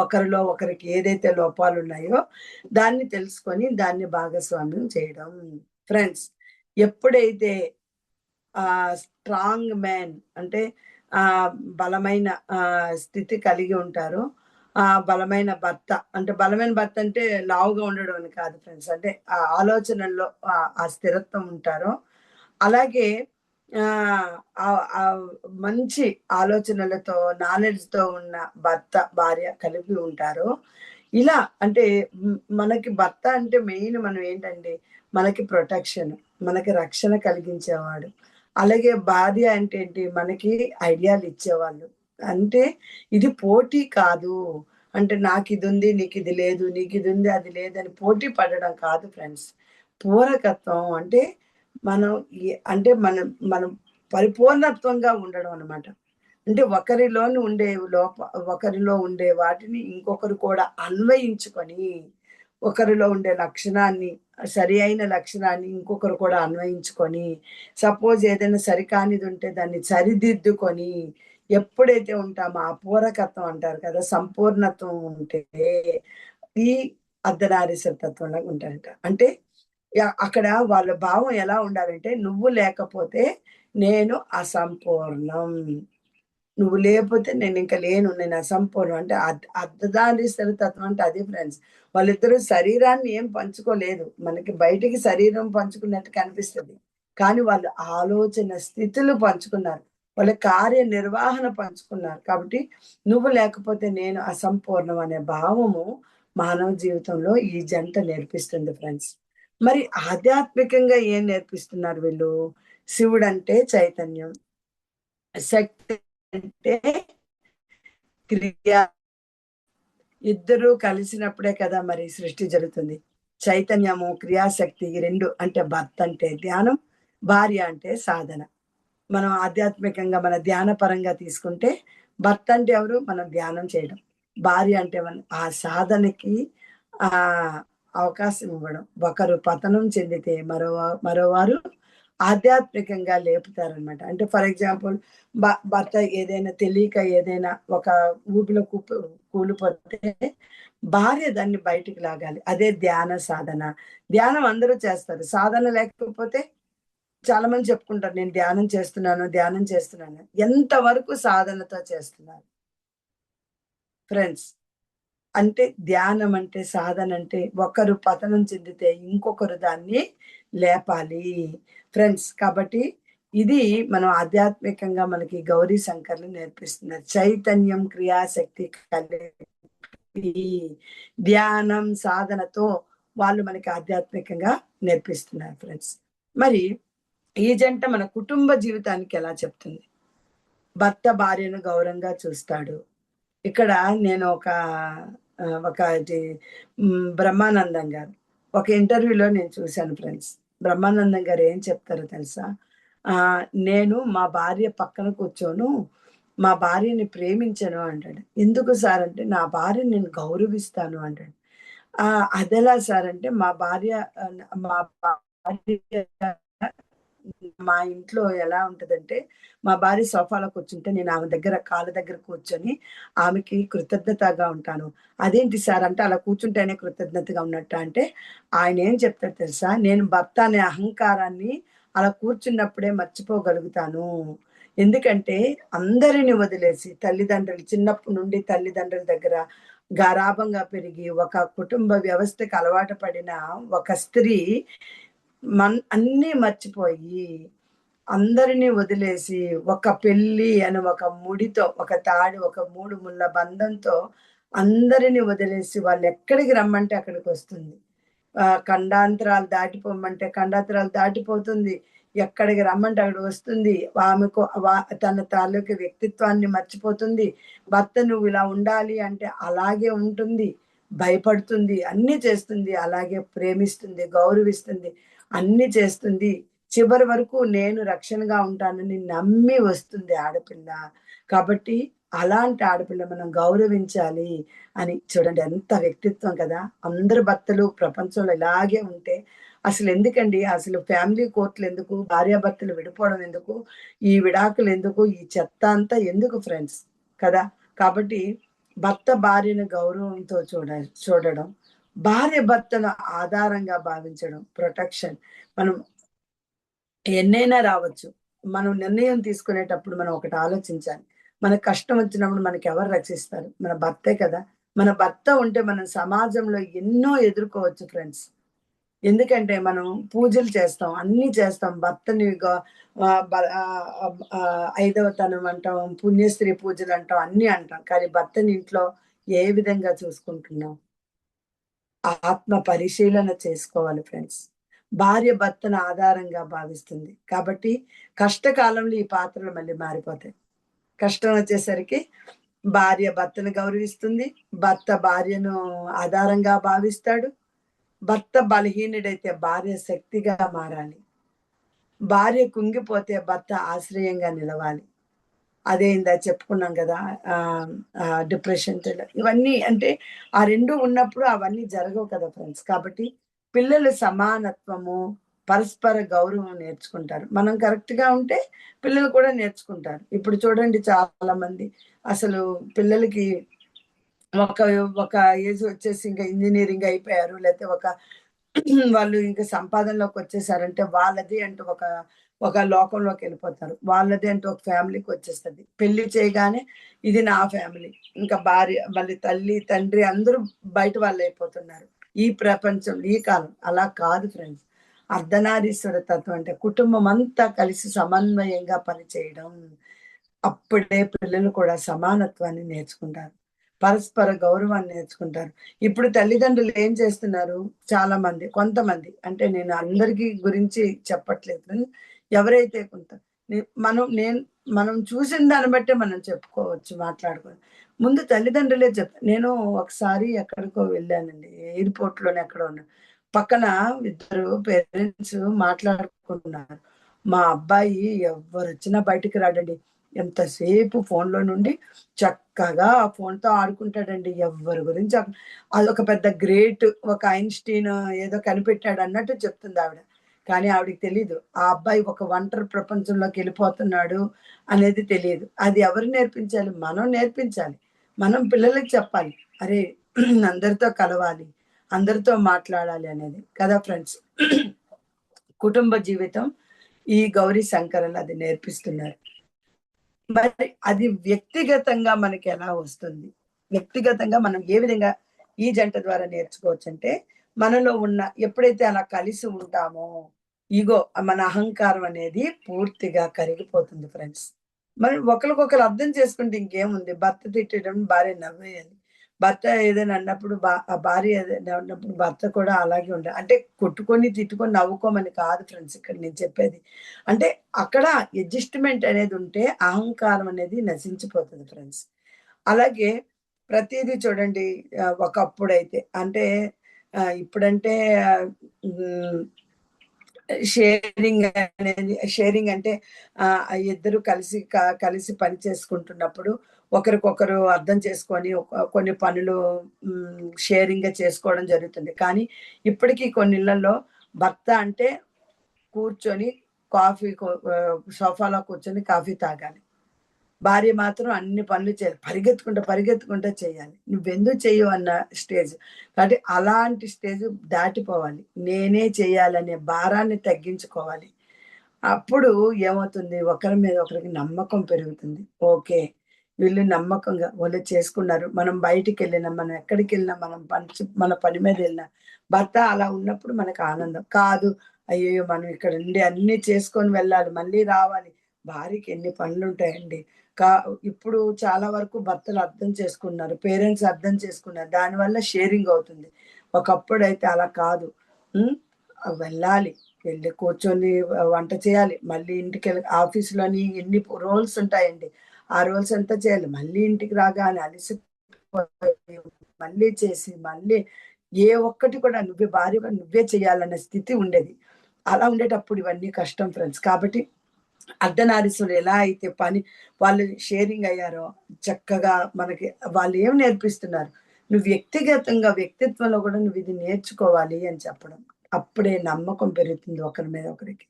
ఒకరిలో ఒకరికి ఏదైతే లోపాలున్నాయో దాన్ని తెలుసుకొని దాన్ని భాగస్వామ్యం చేయడం. ఫ్రెండ్స్ ఎప్పుడైతే స్ట్రాంగ్ మ్యాన్ అంటే బలమైన స్థితి కలిగి ఉంటారో, బలమైన భర్త అంటే బలమైన భర్త అంటే లావుగా ఉండడం అని కాదు ఫ్రెండ్స్. అంటే ఆ ఆలోచనల్లో ఆ స్థిరత్వం ఉంటారో, అలాగే మంచి ఆలోచనలతో, నాలెడ్జ్‌తో ఉన్న భర్త, భార్య కలిపి ఉంటారో, ఇలా అంటే మనకి భర్త అంటే మెయిన్ మనం ఏంటండి, మనకి ప్రొటెక్షన్, మనకి రక్షణ కలిగించేవాడు. అలాగే భార్య అంటే ఏంటి, మనకి ఐడియాలు ఇచ్చేవాళ్ళు. అంటే ఇది పోటీ కాదు. అంటే నాకిదుంది, నీకిది లేదు, నీకిదుంది, అది లేదని పోటీ పడడం కాదు ఫ్రెండ్స్. పూరకత్వం అంటే మనం అంటే మనం పరిపూర్ణత్వంగా ఉండడం అన్నమాట. అంటే ఒకరిలో ఉండే వాటిని ఇంకొకరు కూడా అన్వయించుకొని, ఒకరిలో ఉండే లక్షణాన్ని సరి అయిన లక్షణాన్ని ఇంకొకరు కూడా అన్వయించుకొని, సపోజ్ ఏదైనా సరికానిదుంటే దాన్ని సరిదిద్దుకొని, ఎప్పుడైతే ఉంటామో ఆ పూరకత్వం అంటారు కదా! సంపూర్ణత్వం ఉంటే, ఈ అర్ధనారీశ్వర తత్వంలాగా ఉంటారంట. అంటే అక్కడ వాళ్ళ భావం ఎలా ఉండాలంటే, నువ్వు లేకపోతే నేను అసంపూర్ణం. నువ్వు లేపోతే నేనింక లేను. నేను అసంపూర్ణం. అంటే అర్ధనారీశ్వర తత్వం అంటే అది ఫ్రెండ్స్. వాళ్ళిద్దరూ శరీరాన్ని ఏం పంచుకోలేదు. మనకి బయటికి శరీరం పంచుకున్నట్టు కనిపిస్తది. కానీ వాళ్ళు ఆలోచన స్థితులు పంచుకున్నారు. వాళ్ళ కార్యనిర్వహణ పంచుకున్నారు. కాబట్టి నువ్వు లేకపోతే నేను అసంపూర్ణం అనే భావము మానవ జీవితంలో ఈ జంట నేర్పిస్తుంది ఫ్రెండ్స్. మరి ఆధ్యాత్మికంగా ఏం నేర్పిస్తున్నారు వీళ్ళు? శివుడంటే చైతన్యం. శక్తి అంటే క్రియ. ఇద్దరూ కలిసినప్పుడే కదా మరి సృష్టి జరుగుతుంది. చైతన్యము, క్రియాశక్తి ఈ 2 అంటే భర్త అంటే ధ్యానం, భార్య అంటే సాధన. మనం ఆధ్యాత్మికంగా మన ధ్యాన పరంగా తీసుకుంటే భర్త అంటే ఎవరు? మనం ధ్యానం చేయడం. భార్య అంటే ఆ సాధనకి అవకాశం ఇవ్వడం. ఒకరు పతనం చెందితే మరోవారు ఆధ్యాత్మికంగా లేపుతారనమాట. అంటే ఫర్ ఎగ్జాంపుల్ భర్త ఏదైనా తెలియక ఏదైనా ఒక ఊబిలో కూలిపోతే భార్య దాన్ని బయటికి లాగాలి. అదే ధ్యాన సాధన. ధ్యానం అందరూ చేస్తారు. సాధన లేకపోతే చాలా మంది చెప్పుకుంటారు. నేను ధ్యానం చేస్తున్నాను, ధ్యానం చేస్తున్నాను. ఎంత వరకు సాధనతో చేస్తున్నారు? ఫ్రెండ్స్ అంటే ధ్యానం అంటే, సాధన అంటే ఒకరు పతనం చెందితే ఇంకొకరు దాన్ని లేపాలి. ఫ్రెండ్స్ కాబట్టి ఇది మనం ఆధ్యాత్మికంగా మనకి గౌరీ శంకర్లు నేర్పిస్తున్నారు. చైతన్యం, క్రియాశక్తి కలిపి ధ్యానం, సాధనతో వాళ్ళు మనకి ఆధ్యాత్మికంగా నేర్పిస్తున్నారు ఫ్రెండ్స్. మరి ఈ జంట మన కుటుంబ జీవితానికి ఎలా చెప్తుంది? భర్త భార్యను గౌరవంగా చూస్తాడు. ఇక్కడ నేను ఒకటి బ్రహ్మానందం గారు ఒక ఇంటర్వ్యూలో నేను చూశాను ఫ్రెండ్స్. బ్రహ్మానందం గారు ఏం చెప్తారో తెలుసా? నేను మా భార్య పక్కన కూర్చోను. మా భార్యని ప్రేమించను అంటాడు. ఎందుకు సార్ అంటే, నా భార్యని నేను గౌరవిస్తాను అంటాడు. అదెలా సార్ అంటే, మా భార్య మా ఇంట్లో ఎలా ఉంటదంటే, మా భార్య సోఫాలో కూర్చుంటే నేను ఆమె దగ్గర కాళ్ళ దగ్గర కూర్చొని ఆమెకి కృతజ్ఞతగా ఉంటాను. అదేంటి సార్ అంటే, అలా కూర్చుంటేనే కృతజ్ఞతగా ఉన్నట్టా అంటే, ఆయనేం చెప్తాడో తెలుసా? నేను భర్త అనే అహంకారాన్ని అలా కూర్చున్నప్పుడే మర్చిపోగలుగుతాను. ఎందుకంటే, అందరిని వదిలేసి తల్లిదండ్రులు చిన్నప్పటి నుండి తల్లిదండ్రుల దగ్గర గారాబంగా పెరిగి, ఒక కుటుంబ వ్యవస్థకి అలవాటు పడిన ఒక స్త్రీ అన్నీ మర్చిపోయి, అందరిని వదిలేసి, ఒక పెళ్లి అని ఒక ముడితో, ఒక తాడు, ఒక 3 ముళ్ళ బంధంతో అందరిని వదిలేసి వాళ్ళెక్కడికి రమ్మంటే అక్కడికొస్తుంది. ఖండాంతరాలు దాటిపోమ్మంటే ఖండాంతరాలు దాటిపోతుంది. ఎక్కడికి రమ్మంటే అక్కడికి వస్తుంది. ఆమెకు తన తాలూకు వ్యక్తిత్వాన్ని మర్చిపోతుంది. భర్త నువ్విలా ఉండాలి అంటే అలాగే ఉంటుంది. భయపడుతుంది. అన్నీ చేస్తుంది. అలాగే ప్రేమిస్తుంది, గౌరవిస్తుంది. అన్నీ చేస్తుంది. చివరి వరకు నేను రక్షణగా ఉంటానని నమ్మి వస్తుంది ఆడపిల్ల. కాబట్టి అలాంటి ఆడపిల్ల మనం గౌరవించాలి అని చూడండి ఎంత వ్యక్తిత్వం కదా! అందరు భర్తలు ప్రపంచంలో ఇలాగే ఉంటే అసలెందుకండి? అసలు ఫ్యామిలీ కోర్ట్‌లెందుకు? భార్యాభర్తలు విడిపోవడం ఎందుకు? ఈ విడాకులెందుకు? ఈ చెత్త అంతా ఎందుకు ఫ్రెండ్స్? కదా! కాబట్టి భర్త భార్యను గౌరవంతో చూడడం, భార్య భర్తను ఆధారంగా భావించడం, ప్రొటెక్షన్. మనం ఎన్నైనా రావచ్చు. మనం నిర్ణయం తీసుకునేటప్పుడు మనం ఒకటి ఆలోచించాలి. మనకు కష్టం వచ్చినప్పుడు మనకెవరు రక్షిస్తారు? మన భర్తే కదా! మన భర్త ఉంటే మనం సమాజంలో ఎన్నో ఎదుర్కోవచ్చు ఫ్రెండ్స్. ఎందుకంటే మనం పూజలు చేస్తాం. అన్నీ చేస్తాం. భర్తని ఐదవతనం అంటాం, పుణ్యస్త్రీ పూజలంటాం, అన్నీ అంటాం. కానీ భర్తని ఇంట్లో ఏ విధంగా చూసుకుంటున్నాం? ఆత్మ పరిశీలన చేసుకోవాలి ఫ్రెండ్స్. భార్య భర్తను ఆధారంగా భావిస్తుంది. కాబట్టి కష్టకాలంలో ఈ పాత్రలు మళ్ళీ మారిపోతాయి. కష్టం వచ్చేసరికి భార్య భర్తను గౌరవిస్తుంది. భర్త భార్యను ఆధారంగా భావిస్తాడు. భర్త బలహీనుడైతే భార్య శక్తిగా మారాలి. భార్య కుంగిపోతే భర్త ఆశ్రయంగా నిలవాలి. అదే ఇందాక చెప్పుకున్నాం గదా! డిప్రెషన్ ఇవన్నీ అంటే ఆ 2 ఉన్నప్పుడు అవన్నీ జరగవు కదా ఫ్రెండ్స్. కాబట్టి పిల్లలు సమానత్వము, పరస్పర గౌరవం నేర్చుకుంటారు. మనం కరెక్ట్‌గా ఉంటే పిల్లలు కూడా నేర్చుకుంటారు. ఇప్పుడు చూడండి చాలామంది అసలు పిల్లలకి ఒక ఒక ఏజ్ వచ్చేసి ఇంకా ఇంజినీరింగ్ అయిపోయారు. లేతే వాళ్ళు ఇంక సంపాదనలోకొచ్చేసారంటే వాళ్ళది అంటూ ఒక లోకంలోకెళ్ళిపోతారు. వాళ్ళది అంటూ ఒక ఫ్యామిలీకొచ్చేస్తది. పెళ్లి చేయగానే ఇది నా ఫ్యామిలీ. ఇంకా భార్య మళ్ళీ తల్లి, తండ్రి అందరూ బయట వాళ్ళైపోతున్నారు. ఈ ప్రపంచం, ఈ కాలం. అలా కాదు ఫ్రెండ్స్. అర్ధనారీశ్వర తత్వం అంటే కుటుంబమంతా కలిసి సమన్వయంగా పనిచేయడం. అప్పుడే పిల్లలు కూడా సమానత్వాన్ని నేర్చుకుంటారు. పరస్పర గౌరవాన్ని నేర్చుకుంటారు. ఇప్పుడు తల్లిదండ్రులు ఏం చేస్తున్నారు? చాలా మంది, కొంతమంది అంటే నేను అందరికి గురించి చెప్పట్లేదు. కానీ ఎవరైతే కొంత నే మనం నేను మనం చూసిన దాన్ని బట్టే మనం చెప్పుకోవచ్చు, మాట్లాడుకోవచ్చు. ముందు తల్లిదండ్రులే నేను ఒకసారి ఎక్కడికో వెళ్ళానండి. ఎయిర్‌పోర్ట్‌లోనే ఎక్కడో ఉన్నాను. పక్కన ఇద్దరు పేరెంట్స్ మాట్లాడుకుంటున్నారు. మా అబ్బాయి ఎవ్వరొచ్చినా బయటికి రాడండి. ఎంతసేపు ఫోన్‌లో నుండి చక్కగా ఆ ఫోన్‌తో ఆడుకుంటాడండి. ఎవ్వరి గురించి అదొక పెద్ద గ్రేట్ ఒక ఐన్‌స్టీన్ ఏదో కనిపెట్టాడన్నట్టు చెప్తుందావిడ. కానీ ఆవిడకి తెలీదు. ఆ అబ్బాయి ఒక ఒంటరి ప్రపంచంలోకెళ్ళిపోతున్నాడు అనేది తెలీదు. అది ఎవరు నేర్పించాలి? మనం నేర్పించాలి. మనం పిల్లలకి చెప్పాలి. అరే! అందరితో కలవాలి. అందరితో మాట్లాడాలి అనేది. కదా ఫ్రెండ్స్. కుటుంబ జీవితం ఈ గౌరీ శంకరులు అది నేర్పిస్తున్నారు. మరి అది వ్యక్తిగతంగా మనకెలా వస్తుంది? వ్యక్తిగతంగా మనం ఏ విధంగా ఈ జంట ద్వారా నేర్చుకోవచ్చంటే, మనలో ఉన్న ఎప్పుడైతే అలా కలిసి ఉంటామో, ఇగో మన అహంకారం అనేది పూర్తిగా కరిగిపోతుంది ఫ్రెండ్స్. మనం ఒకళ్ళకొకళ్ళు అర్థం చేసుకుంటే ఇంకేముంది? భర్త తిట్టేటప్పుడు భార్య నవ్వేయాలి. భర్త ఏదైనా అన్నప్పుడు ఆ భార్య ఏదైనా అన్నప్పుడు భర్త కూడా అలాగే ఉండాలి. అంటే కొట్టుకొని, తిట్టుకొని నవ్వుకోమని కాదు ఫ్రెండ్స్ ఇక్కడ నేను చెప్పేది. అంటే అక్కడ అడ్జస్ట్‌మెంట్ అనేది ఉంటే అహంకారం అనేది నశించిపోతది ఫ్రెండ్స్. అలాగే ప్రతీదీ చూడండి ఒకప్పుడైతే అంటే ఇప్పుడంటే హ్మ్. షేరింగ్ అంటే ఇద్దరు కలిసి పని చేసుకుంటున్నప్పుడు ఒకరికొకరు అర్థం చేసుకొని కొన్ని పనులు షేరింగ్ గా చేసుకోవడం జరుగుతుంది. కానీ ఇప్పటికీ కొన్ని ఇళ్లలో భర్త అంటే కూర్చొని కాఫీ సోఫాలో కూర్చొని కాఫీ తాగాలి. భార్య మాత్రం అన్ని పనులు చేయాలి. పరిగెత్తుకుంటా చేయాలి. నువ్వెందుకు చెయ్యవు అన్న స్టేజ్. కాబట్టి అలాంటి స్టేజ్ దాటిపోవాలి. నేనే చేయాలనే భారాన్ని తగ్గించుకోవాలి. అప్పుడు ఏమవుతుంది, ఒకరి మీద ఒకరికి నమ్మకం పెరుగుతుంది. ఓకే. వీళ్ళు నమ్మకంగా వాళ్ళు చేసుకున్నారు. మనం బయటికెళ్ళినా, మనం ఎక్కడికెళ్ళినా, మన పని మీద ఎళ్ళినా, భర్త అలా ఉన్నప్పుడు మనకు ఆనందం. కాదు, అయ్యయ్యో! మనం ఇక్కడ ఉండి అన్నీ చేసుకొని వెళ్ళాలి. మళ్ళీ రావాలి. భార్యకి ఎన్ని పనులుంటాయండి. కా ఇప్పుడు చాలా వరకు భర్తలు అర్థం చేసుకున్నారు. పేరెంట్స్ అర్థం చేసుకున్నారు. దానివల్ల షేరింగ్ అవుతుంది. ఒకప్పుడైతే అలా కాదు. హ్మ్. వెళ్ళాలి. వెళ్లి కూర్చొని వంట చేయాలి. మళ్ళీ ఇంటికెళ్ళి ఆఫీస్‌లోని ఎన్ని రోల్స్ ఉంటాయండి. ఆ రోల్స్ అంతా చేయాలి. మళ్ళీ ఇంటికి రాగానే అలిసిపోయి మళ్ళీ చేసి, మళ్ళీ ఏ ఒక్కటి కూడా భార్యగా నువ్వే చేయాలన్న స్థితి ఉండేది. అలా ఉండేటప్పుడు ఇవన్నీ కష్టం ఫ్రెండ్స్. కాబట్టి అర్ధనారీశ్వరులు ఎలా అయితే వాళ్ళు షేరింగ్ అయ్యారో చక్కగా మనకి వాళ్ళు ఏం నేర్పిస్తున్నారు, నువ్వు వ్యక్తిగతంగా వ్యక్తిత్వంలో కూడా నువ్వు ఇది నేర్చుకోవాలి అని చెప్పడం. అప్పుడే నమ్మకం పెరుగుతుంది ఒకరి మీద ఒకరికి.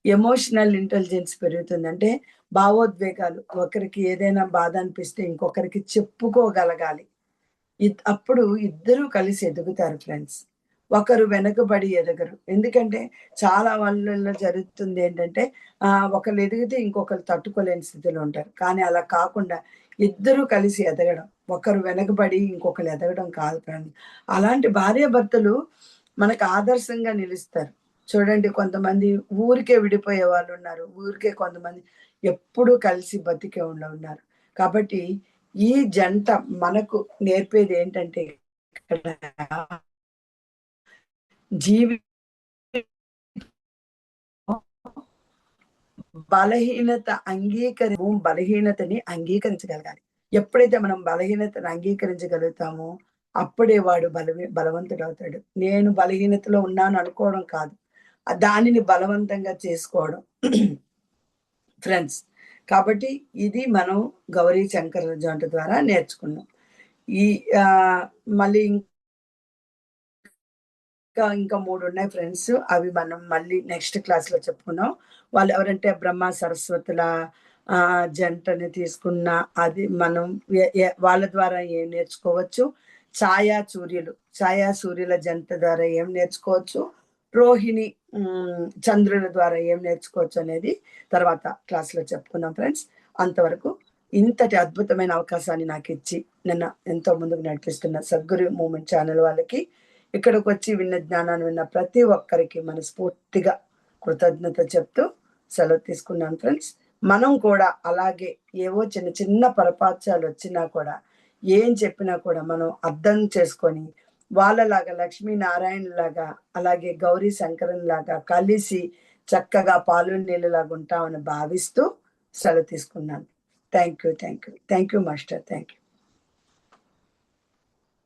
ఎమోషనల్ ఇంటెలిజెన్స్ పెరుగుతుంది. అంటే భావోద్వేగాలు, ఒకరికి ఏదైనా బాధ అనిపిస్తే ఇంకొకరికి చెప్పుకోగలగాలి. అప్పుడు ఇద్దరూ కలిసి ఎదుగుతారు ఫ్రెండ్స్. ఒకరు వెనకబడి ఎదగరు. ఎందుకంటే చాలా వాళ్ళలో జరుగుతుంది ఏంటంటే ఒకళ్ళు ఎదిగితే ఇంకొకరు తట్టుకోలేని స్థితిలో ఉంటారు. కానీ అలా కాకుండా ఇద్దరూ కలిసి ఎదగడం. ఒకరు వెనకబడి ఇంకొకరు ఎదగడం కాదు ఫ్రెండ్. అలాంటి భార్యాభర్తలు మనకు ఆదర్శంగా నిలుస్తారు. చూడండి, కొంతమంది ఊరికే విడిపోయే వాళ్ళున్నారు. ఊరికే కొంతమంది ఎప్పుడూ కలిసి బతికే ఉన్నారు. కాబట్టి ఈ జంట మనకు నేర్పేది ఏంటంటే ఇక్కడ జీవి బలహీనతని అంగీకరించగలగాలి. ఎప్పుడైతే మనం బలహీనతను అంగీకరించగలుగుతామో అప్పుడే వాడు బలవంతుడవుతాడు. నేను బలహీనతలో ఉన్నాను అనుకోవడం కాదు. దానిని బలవంతంగా చేసుకోవడం. ఫ్రెండ్స్. కాబట్టి ఇది మనం గౌరీ శంకర్ జంట ద్వారా నేర్చుకున్నాం. ఈ మళ్ళీ ఇంకా 3 ఉన్నాయి ఫ్రెండ్స్. అవి మనం మళ్ళీ నెక్స్ట్ క్లాస్‌లో చెప్పుకుందాం. వాళ్ళు ఎవరంటే బ్రహ్మ సరస్వతుల జంటని తీసుకున్న అది మనం వాళ్ళ ద్వారా ఏం నేర్చుకోవచ్చు. ఛాయా సూర్యుల జంట ద్వారా ఏం నేర్చుకోవచ్చు. రోహిణి చంద్రుల ద్వారా ఏం నేర్చుకోవచ్చు అనేది తర్వాత క్లాస్‌లో చెప్పుకుందాం ఫ్రెండ్స్. అంతవరకు ఇంతటి అద్భుతమైన అవకాశాన్ని నాకిచ్చి నన్ను ఎంతో ముందుకు నడిపిస్తున్న సద్గురు మూవ్‌మెంట్ ఛానల్ వాళ్ళకి, ఇక్కడికొచ్చి విన్న జ్ఞానాన్ని విన్న ప్రతి ఒక్కరికి మనస్ఫూర్తిగా కృతజ్ఞత చెప్తూ సెలవు తీసుకున్నాను ఫ్రెండ్స్. మనం కూడా అలాగే ఏవో చిన్న చిన్న పొరపాచాలు వచ్చినా కూడా, ఏం చెప్పినా కూడా మనం అర్థం చేసుకొని వాళ్ళలాగా లక్ష్మీనారాయణలాగా, అలాగే గౌరీ శంకరునిలాగా కలిసి చక్కగా పాలు నీళ్ళలాగా ఉంటామని భావిస్తూ సెలవు తీసుకున్నాను. Thank you master. Thank you.